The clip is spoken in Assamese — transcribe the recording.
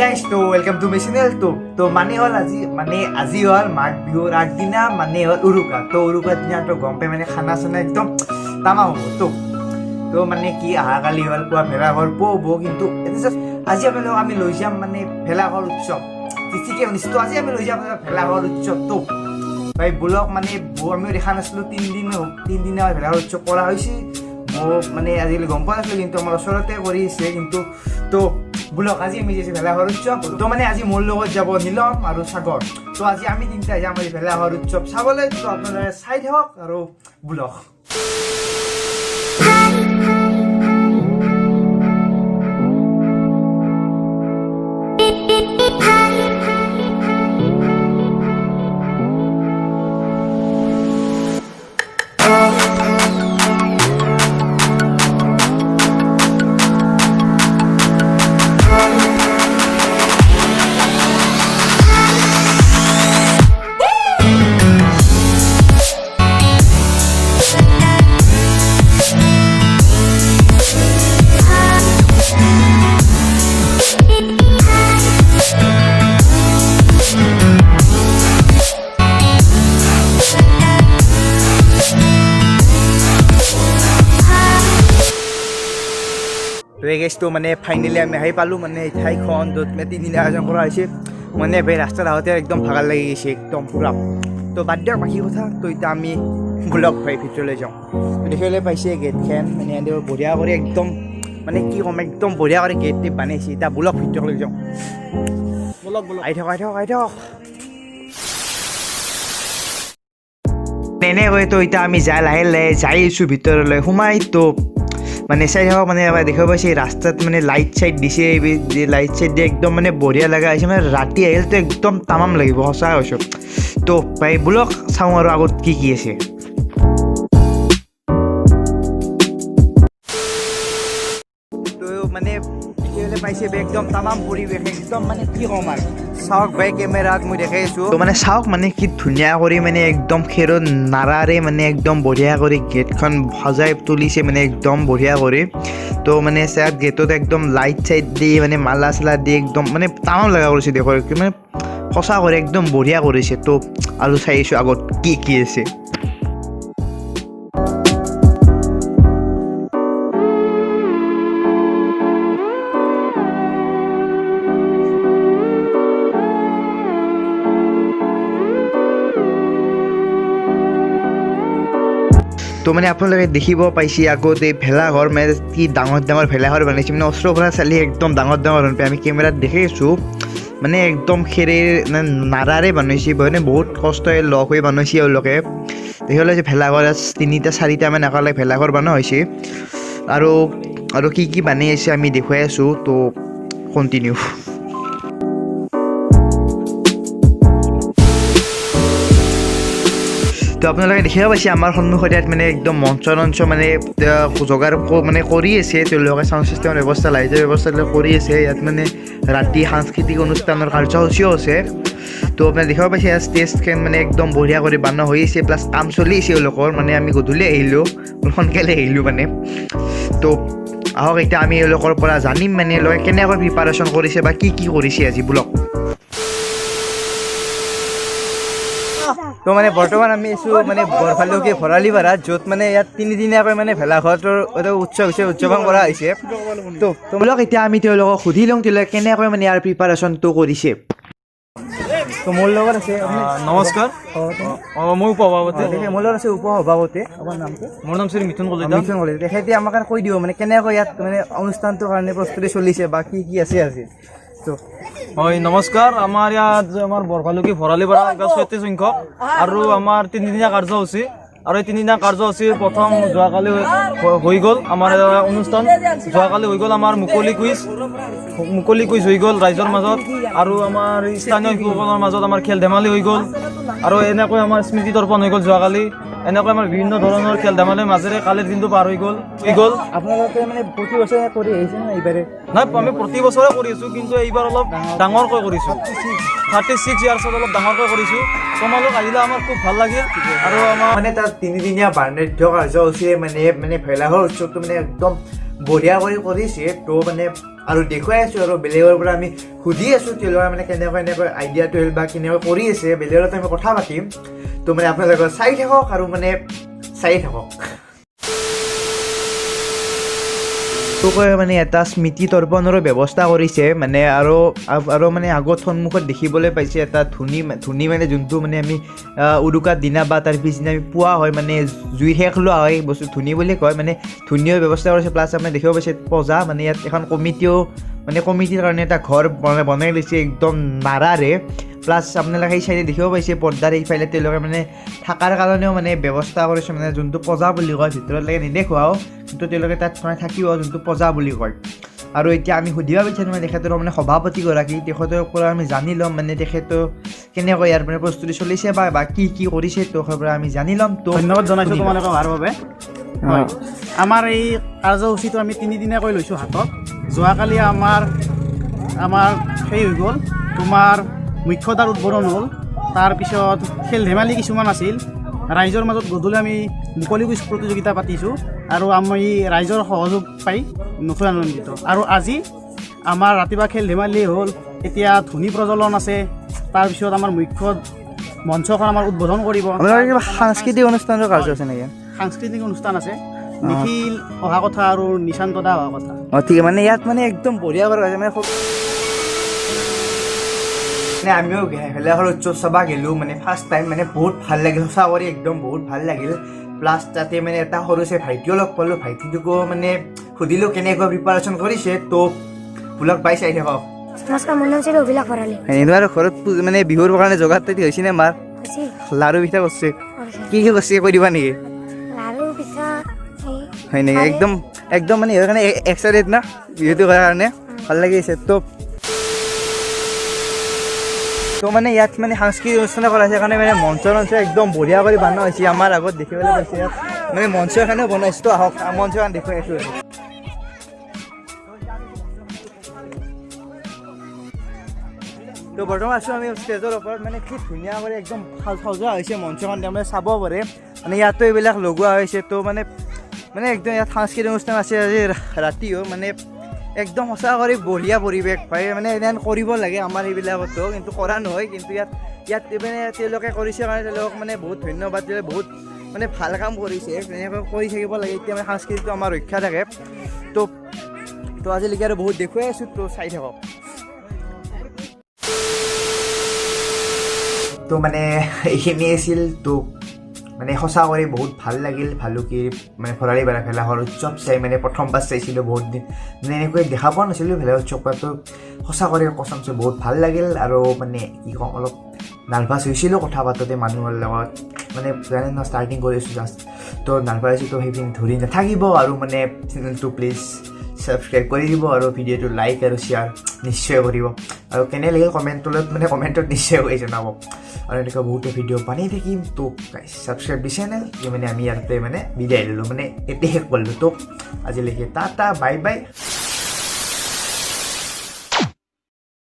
guys, to welcome to my channel. To mane hol আজি hol Magh Bihur agdina mane hol uruka. To uruka dina to gompe mane khana sona ekdom tama hobo. To mane ki aha kali hol pua phela hol bo kintu আজি আমি লৈ যাম মানে ভেলা ঘৰ উৎসৱ ঠিককে নিশ্চিত আজি আমি লৈ যাম ভেলা ঘৰ উৎসৱ তো ভাই ব্লগ মানে আমি দেখা নাছিলো 3 দিন ভেলা ঘৰ উৎসৱ কৰা হৈছে মানে আজি গম পোৱা নাছিলো কিন্তু আমাৰ ওচৰতে কৰিছে কিন্তু তো ব্লগ আজি আমি যে ভেলা ঘৰ উৎসৱ তো মানে আজি মোৰ লগত যাব নীলম আৰু সাগৰ তো আজি আমি তিনটা যাম আজি ভেলা ঘৰ উৎসৱ চাবলৈ তো আপোনালোকে চাই থাকক আৰু ব্লগ তো মানে ফাইনেলি আমি আহি পালোঁ মানে ঠাইখন য'ত মানে 3 দিন আয়োজন কৰা হৈছে মানে ভাই ৰাস্তাত আহোঁতে একদম ভাগৰ লাগি গৈছে একদম পুৰা তো বাদ দিয়ক বাকী কথা তো এতিয়া আমি ব্লগ ভাই ভিতৰলৈ যাওঁ দেখিবলৈ পাইছে গেটখন মানে বঢ়িয়া কৰি একদম মানে কি ক'ম একদম বঢ়িয়া কৰি গেট বনাইছে এতিয়া ব্লগ ভিতৰলৈ যাওঁ আহি থাকক এনেকৈ তো এতিয়া আমি লাহে যাই আছোঁ ভিতৰলৈ সোমাই তো মানে চাই থাকক মানে দেখিব পাইছে ৰাস্তাত মানে লাইট চাইট দিছে লাইট চাইট দিয়ে একদম মানে বঢ়িয়া লগা হৈছে মানে ৰাতি আহিলেতো একদম তামাম লাগিব সঁচা কৈছোঁ তো ভাই ব্লগ চাওঁ আৰু আগত কি আছে তো মানে দেখিবলৈ পাইছে একদম তামাম পৰিৱেশ একদম মানে কি ক'ম আৰু চাওক ভাই কেমেৰাত মই দেখাই আছোঁ তো মানে চাওক মানে কি ধুনীয়া কৰি মানে একদম খেৰৰ নাৰাৰে মানে একদম বঢ়িয়া কৰি গেটখন সজাই তুলিছে মানে একদম বঢ়িয়া কৰি তো মানে চাওক গেটত একদম লাইট চাইট দি মানে মালা চালা দি একদম মানে তামাম লগা কৰিছে দেখৰ মানে সঁচা কৰি একদম বঢ়িয়া কৰিছে তো আৰু চাইছোঁ আগত কি আছে তো মানে আপোনালোকে দেখিব পাইছে আগত এই ভেলাঘৰ মানে কি ডাঙৰ ভেলাঘৰ বনাইছে মানে ওচৰৰ পৰা চালি একদম ডাঙৰ আমি কেমেৰাত দেখি আছোঁ মানে একদম খেৰেৰ নাৰাৰে বনাইছে মানে বহুত কষ্টৰে লগ হৈ বনাইছে এওঁলোকে দেখিবলৈ যে ভেলাঘৰ 3টা 4টা মানে একেলগে ভেলাঘৰ বনোৱা হৈছে আৰু কি বনাই আছে আমি দেখুৱাই আছোঁ তো কণ্টিনিউ তো আপোনালোকে দেখিব পাইছে আমাৰ সন্মুখত ইয়াত মানে একদম মঞ্চ মানে যোগাৰ মানে কৰি আছে তেওঁলোকে চাউণ্ড ছিষ্টেমৰ ব্যৱস্থা লাইটৰ ব্যৱস্থা কৰি আছে ইয়াত মানে ৰাতি সাংস্কৃতিক অনুষ্ঠানৰ কাৰ্যসূচীও আছে তো আপুনি দেখিব পাইছে ইয়াত ষ্টেজখন মানে একদম বঢ়িয়া কৰি বনোৱা হৈ আছে প্লাছ কাম চলি আছে এওঁলোকৰ মানে আমি গধূলি আহিলোঁ সোনকালে আহিলোঁ মানে তো আহক এতিয়া আমি এওঁলোকৰ পৰা জানিম মানে এওঁলোকে কেনেকৈ প্ৰিপাৰেশ্যন কৰিছে বা কি কৰিছে আজি ব্লগ তো মানে বৰ্তমান আমি আছোঁ মানে বৰফালুকি ভৰালি পাৰা য'ত মানে ইয়াত 3 দিনীয়াকৈ মানে ভেলাঘৰটোৰ উৎসৱ উদযাপন কৰা হৈছে তো তোমালোক এতিয়া আমি তেওঁলোকক সুধি লওঁ তেওঁলোকে কেনেকৈ মানে ইয়াৰ প্ৰিপাৰেশ্যনটো কৰিছে তো মোৰ লগত আছে নমস্কাৰ মই উপসভাপতি মোৰ লগত আছে উপসভাপতি আপোনাৰ নামটো মোৰ নাম শ্ৰী মিথুন কলিতা তেখেতে আমাক কৈ দিব মানে কেনেকৈ ইয়াত মানে অনুষ্ঠানটোৰ কাৰণে প্ৰস্তুতি চলিছে বা কি আছে আজি তো হয় নমস্কাৰ আমাৰ ইয়াত আমাৰ বৰফালুকি ভৰালি পাৰা 36 সংখ্যক আৰু আমাৰ 3 দিনীয়া কাৰ্যসূচী আৰু এই 3 দিনীয়া কাৰ্যসূচী প্ৰথম যোৱাকালি হৈ গ'ল আমাৰ অনুষ্ঠান যোৱাকালি হৈ গ'ল আমাৰ মুকলি কুইজ হৈ গ'ল ৰাইজৰ মাজত আৰু আমাৰ স্থানীয় শিশুসকলৰ মাজত আমাৰ খেল ধেমালি হৈ গ'ল আৰু এনেকৈ আমাৰ স্মৃতি তৰ্পণ হৈ গ'ল যোৱাকালি এনেকৈ আমাৰ বিভিন্ন ধৰণৰ খেল ধেমালিৰ মাজেৰে কালিৰ দিনটো পাৰ হৈ গ'ল আপোনালোকে মানে প্ৰতি বছৰে কৰি আহিছে নে এইবাৰে নাই আমি প্ৰতি বছৰে কৰি আছোঁ কিন্তু এইবাৰ অলপ ডাঙৰকৈ কৰিছোঁ 36 ইয়াৰ্ছত অলপ ডাঙৰকৈ কৰিছোঁ তোমালোক আহিলে আমাৰ খুব ভাল লাগিল আৰু আমাৰ মানে তাত 3 দিনীয়া বাৰ্ণাঢ্য কাৰ্যসূচীৰে মানে ভেলাঘৰ উৎসৱটো মানে একদম বঢ়িয়া কৰি কৰিছে তো মানে আৰু দেখুৱাই আছোঁ আৰু বেলেগৰ পৰা আমি সুধি আছোঁ তেওঁলোকে মানে কেনেকৈ আইডিয়াটো হ'ল বা কেনেকৈ কৰি আছে বেলেগৰ লগত আমি কথা পাতিম তো মানে আপোনালোকে চাই থাকক আৰু মানে চাই থাকক মানে এটা স্মৃতি তৰ্পণৰো ব্যৱস্থা কৰিছে মানে আৰু মানে আগত সন্মুখত দেখিবলৈ পাইছে এটা ধুনী মানে যোনটো মানে আমি উৰুকাৰ দিনা বা তাৰ পিছদিনা আমি পোৱা হয় মানে জুই শেষ লোৱা হয় বস্তু ধুনী বুলি কয় মানে ধুনীয়া ব্যৱস্থা কৰিছে প্লাছ আপুনি দেখিব পাইছে পজা মানে ইয়াত এখন কমিটিৰ কাৰণে এটা ঘৰ বনাই লৈছে একদম নাৰাৰে প্লাছ আপোনালোকে সেই চাইডে দেখিব পাইছে পৰ্দাৰ এইফালে তেওঁলোকে মানে থকাৰ কাৰণেও মানে ব্যৱস্থা কৰিছে মানে যোনটো পজা বুলি কয় ভিতৰলৈকে নেদেখুৱাও কিন্তু তেওঁলোকে তাত মানে থাকিব যোনটো পজা বুলি কয় আৰু এতিয়া আমি সুধিব বিচাৰিম মানে তেখেতৰ মানে সভাপতিগৰাকী তেখেতৰ পৰা আমি জানি ল'ম মানে তেখেতৰ কেনেকৈ ইয়াৰ মানে প্ৰস্তুতি চলিছে বা কি কৰিছে তেখেতৰ পৰা আমি জানি ল'ম তো ধন্যবাদ জনাইছোঁ তোমালোকে অহাৰ বাবে হয় আমাৰ এই কাৰ্যসূচীটো আমি 3 দিনীয়াকৈ লৈছোঁ হাতত যোৱাকালি আমাৰ সেই হৈ গ'ল তোমাৰ মুখ্যতাৰ উদ্বোধন হ'ল তাৰপিছত খেল ধেমালি কিছুমান আছিল ৰাইজৰ মাজত গধূলি আমি মুকলি কুইজ প্ৰতিযোগিতা পাতিছোঁ আৰু আমি ৰাইজৰ সহযোগ পাই নথৈ আনন্দিত আৰু আজি আমাৰ ৰাতিপুৱা খেল ধেমালি হ'ল এতিয়া ধনী প্ৰজ্বলন আছে তাৰপিছত আমাৰ মুখ্য মঞ্চখন আমাৰ উদ্বোধন কৰিব সাংস্কৃতিক অনুষ্ঠানৰ কাৰ্য আছে নেকি সাংস্কৃতিক অনুষ্ঠান আছে নিখিল অহা কথা আৰু নিশান্ত দা অহা কথা ঠিক মানে ইয়াত মানে একদম বঢ়িয়া কৰা হৈছে মানে আমিও ভেলাঘৰ উৎসৱ চাব গ'লোঁ মানে ফাৰ্ষ্ট টাইম মানে বহুত ভাল লাগিল সঁচা কৰি একদম বহুত ভাল লাগিল প্লাছ তাতে মানে এটা সৰু চাই ভাইটিও লগ পালোঁ ভাইটিটোকো মানে সুধিলোঁ কেনেকৈ প্ৰিপাৰেশ্যন কৰিছে তো ভুলক পাই চাই থাকক নমস্কাৰ মোৰ নাম অভিলাষ ভৰালী এনেকুৱা ঘৰত মানে বিহুৰ কাৰণে যোগাৰ তৈয়াৰী হৈছে নে মাৰ লাৰু পিঠা কৰিছে কি কৰিছে কৈ দিবা নেকি লাৰু পিঠা হয় নেকি একদম মানে ইয়াৰ কাৰণে এক্সাইটেড না বিহুটোৰ কাৰণে ভাল লাগিছে তো মানে ইয়াত মানে সাংস্কৃতিক অনুষ্ঠান কৰাইছে কাৰণে মানে মঞ্চ একদম বঢ়িয়া কৰি বনোৱা হৈছে আমাৰ আগত দেখিবলৈ পাইছে ইয়াত মানে মঞ্চ এখনেও বনাইছোঁ তো আহক মঞ্চ এখন দেখুৱাই আছোঁ তো বৰ্তমান আছোঁ আমি ষ্টেজৰ ওপৰত মানে কি ধুনীয়া কৰি একদম সজোৱা হৈছে মঞ্চখন তাৰমানে চাব পাৰে মানে ইয়াতো এইবিলাক লগোৱা হৈছে তো মানে একদম ইয়াত সাংস্কৃতিক অনুষ্ঠান আছে আজি ৰাতিও মানে একদম সঁচা কৰি বঢ়িয়া পৰিৱেশ ভাই মানে এনে কৰিব লাগে আমাৰ এইবিলাকতো কিন্তু কৰা নহয় কিন্তু ইয়াত মানে তেওঁলোকে কৰিছে কাৰণে তেওঁলোকক মানে বহুত ধন্যবাদ দিলে বহুত মানে ভাল কাম কৰিছে এনেকৈ কৰি থাকিব লাগে এতিয়া মানে সাংস্কৃতিকটো আমাৰ ৰক্ষা থাকে তো আজিলৈকে আৰু বহুত দেখুৱাই আছোঁ তো চাই থাকক তো মানে এইখিনি আছিল তো মানে সঁচা কৰি বহুত ভাল লাগিল ভালুকি মানে ভৰালী পাৰা ভেলাঘৰ উৎসৱ চাই মানে প্ৰথমবাৰ চাইছিলোঁ বহুত দিন মানে এনেকৈ দেখা পোৱা নাছিলোঁ ভেলাঘৰ উৎসৱ কৰাটো সঁচা কৰি কচমছে বহুত ভাল লাগিল আৰু মানে কি ক'ম অলপ নাৰ্ভাছ হৈছিলোঁ কথা পাতোঁতে মানুহৰ লগত মানে জানে ন ষ্টাৰ্টিং কৰিছোঁ জাষ্ট তো নাৰ্ভাছ হৈছোঁ তো সেইখিনি ধৰি নাথাকিব আৰু মানে চেনেলটো প্লিজ ছাবস্ক্ৰাইব কৰি দিব আৰু ভিডিঅ'টো লাইক আৰু শ্বেয়াৰ নিশ্চয় কৰিব আৰু কেনে লাগিল কমেণ্টত নিশ্চয় কৰি জনাব আৰু এনেকুৱা বহুতো ভিডিঅ' বনাই থাকিম তো ছাবস্ক্ৰাইব দি চেনেল মানে আমি ইয়াতে মানে বিদায় ল'লোঁ মানে এতিয়া শেষ কৰিলোঁ তো আজিলৈকে টাটা বাই বাই